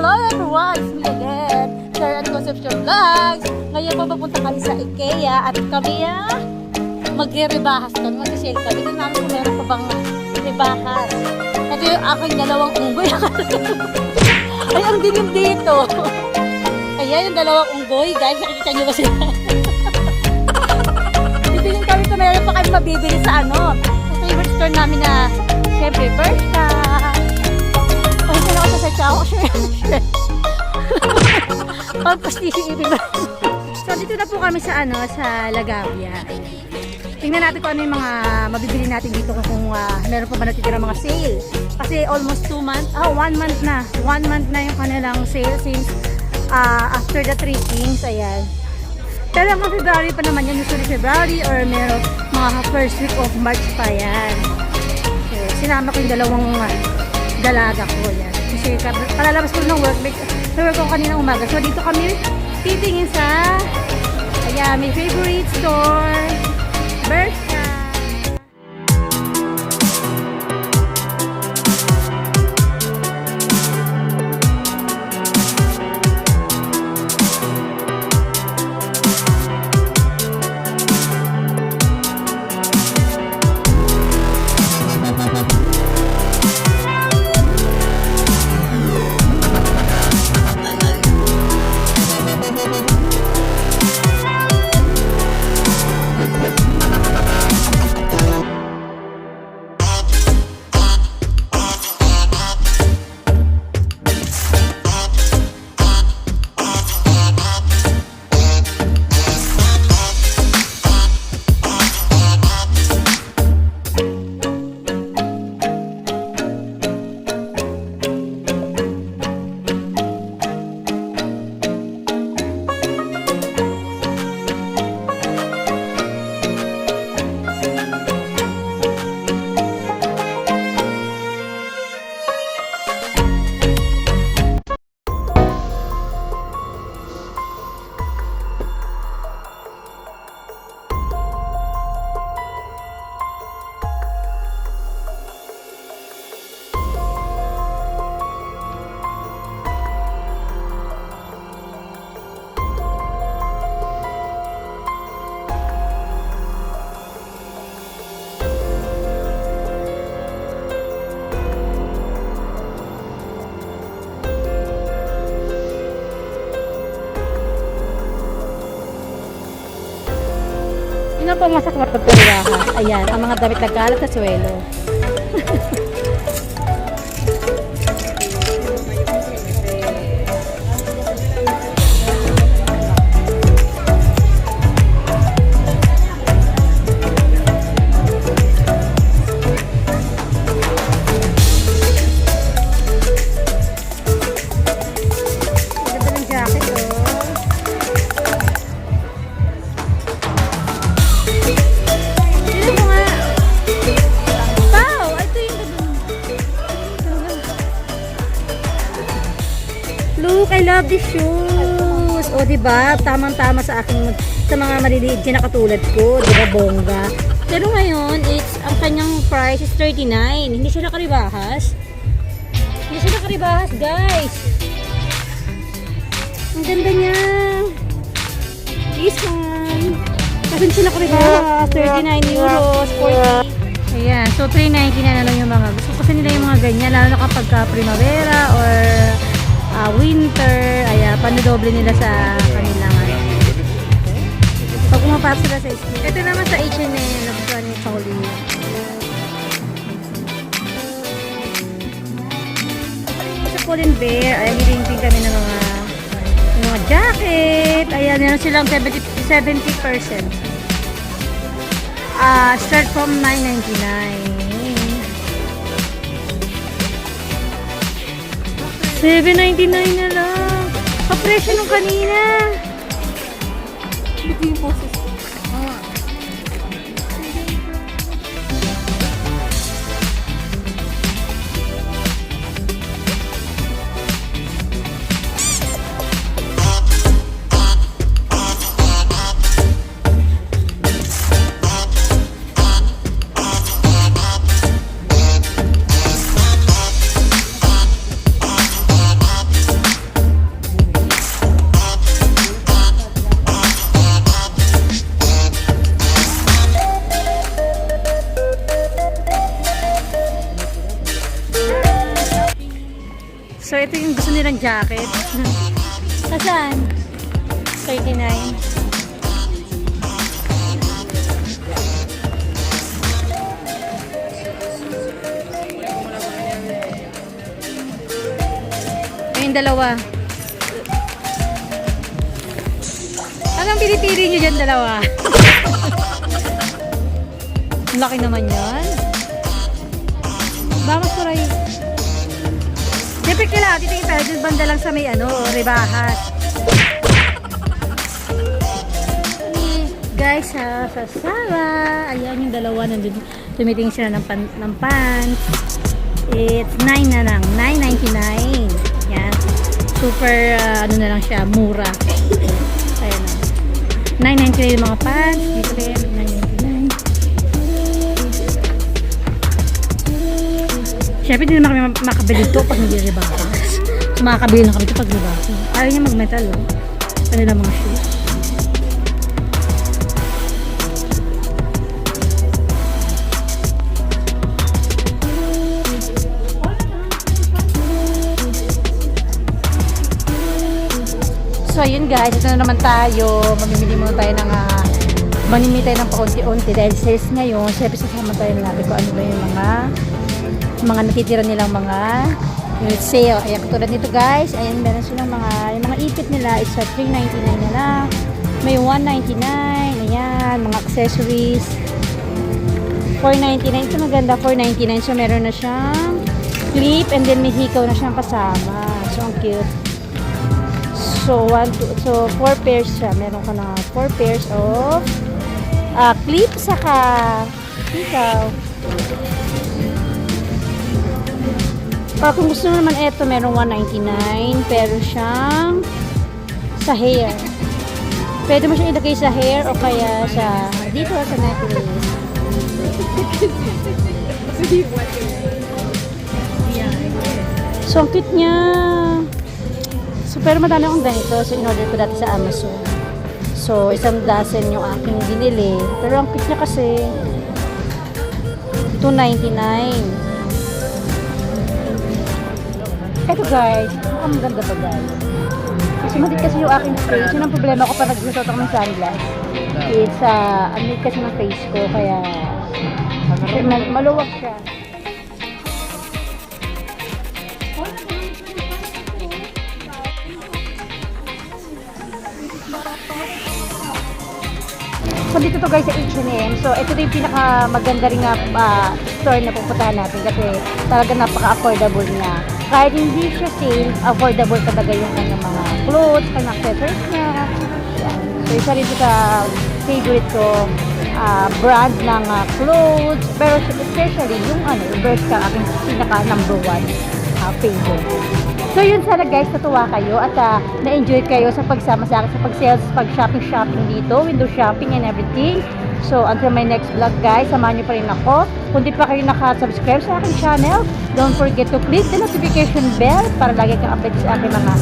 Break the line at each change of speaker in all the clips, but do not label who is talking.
everyone! It's me again, Sharon Concepcion Vlogs. Ngayon po papunta kami sa IKEA at kami magre-rebahas kami, mag-sale kami. Tignan namin kung meron pa bang rebahas. Ito yung aking dalawang unggoy. Ay, ang dilim dito. Ayan yung dalawang unggoy. Guys, nakikita nyo ba sila? Titingin kami kung meron pa kayo mabibili sa sa favorite store namin na syempre, Bershka. Ay, sila ko sa chow. Sure. Pagpastisyo ibig. So, dito na po kami sa sa Lagavia. Tingnan natin kung ano yung mga mabibili natin dito kung meron pa ba natitira mga sale. Kasi almost 2 months, 1 month na. 1 month na yung kanilang sale since after the 3 Kings, ayan. Pero hanggang February pa naman yan, usually February or meron mga first week of March pa yan. So, sinama ko yung dalawang dalaga ko, yan. Kasi kalalabas ko ng work ko kanina umaga. So, dito kami titingin sa, ayan, may favorite store, Bershka. Ano pang masakit pag pumirahan? Ayan, ang mga damit nagkalat sa suwelo. Ganda ng jacket, oh. Look, I love these shoes. O, diba? Tamang-tama sa aking, sa mga maliliit dyan na katulad ko. Diba, bongga? Pero ngayon, ang kanyang price is 39. Hindi siya nakaribahas. Hindi siya nakaribahas, guys. Ang ganda niya. This one. Kasi hindi siya nakaribahas. 39 euros, 40. Ayan. So, 3.90 na lang yung mga. Gusto kasi nila yung mga ganyan. Lalo na kapag primavera or winter, ayan, panodoble nila sa kanilang pag pumapasok sila sa school. Ito naman sa H&M, nabukuhan yung Pauline. Sa Pull & Bear, ayan, hirinting kami ng mga jacket. Ayan, meron silang 70%. Start from $9.99. 7.99 na lang. Kapresyo nung kanina. Ito yung poses ko. ito yung gusto nilang jacket. Nasaan? 39. Yung dalawa. Anong pinipili nyo dyan dalawa? Ang laki naman yan. Bamas ko rin. Siyempre kailangan titingin tayo dun banda lang sa may rebahat. Guys, sa Sara. Ayan yung dalawa nandun. Tumitingin sila ng pants. It's 9 na lang. 9.99. Yan. Super, na lang siya. Mura. Ayan na. 9.99 yung mga pants. Dito rin. 9.99. Siyempre, hindi naman kami makabili ito pag hindi rebatas. So, makakabili lang kami ito pag rebatas. Ayaw niya mag-metal, oh. Ano lang mga shoes. So ayun guys, ito na naman tayo. Mamimili muna tayo ng manimili tayo ng paunti-unti dahil sales ngayon. Siyempre sasama tayo natin kung ano ba yung mga natitira nilang mga sale. Ayan, katulad nito guys. Ayan, meron silang yung mga ipit nila is sa 3.99 na lang. May 1.99. Ayan, mga accessories. 4.99. Ito maganda, 4.99. So meron na siyang clip and then may hikaw na siyang kasama. So ang cute. So, 4 pairs siya. Meron ka na 4 pairs of clip saka hikaw. Kung gusto mo naman ito, merong 199 pero siyang sa hair. Pwede mo siyang ilagay sa hair o kaya sa dito sa necklace. So, ang cute niya. So, pero madami akong ganito. So, in-order ko dati sa Amazon. So, 1 dozen yung aking binili. Pero ang cute niya kasi $2.99. Eto guys, ang ganda pa guys. Kasi madit kasi yung aking face. Yun ang problema ko pa nagsusot ako ng sunglass. It's, anit kasi ng face ko. Kaya, maluwag siya. So, dito to guys sa H&M. So, ito yung pinaka maganda rin store na pupuntahan natin kasi talaga napaka-affordable niya. Kahit hindi siya sale, affordable talaga yung kanyang mga clothes, kanyang accessories niya. Yan. So, isa rin sa favorite ko brand ng clothes. Pero especially yung Bershka, aking pinaka number 1 favorite. So yun, sana guys, natuwa kayo at na-enjoy kayo sa pagsama sa akin sa pag-sales, pag-shopping dito, window shopping and everything. So until my next vlog guys, samahan nyo pa rin ako. Kung di pa kayo naka-subscribe sa aking channel, don't forget to click the notification bell para lagi kang update sa aking mga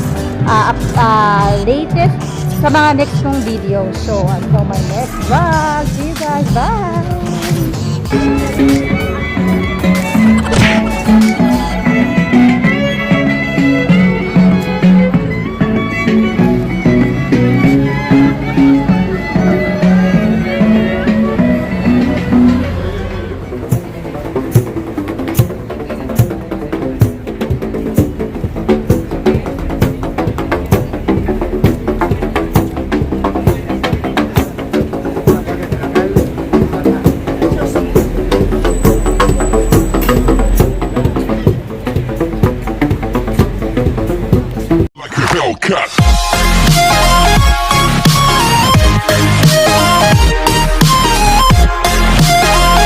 latest sa mga next kong video. So until my next vlog, see you guys, bye!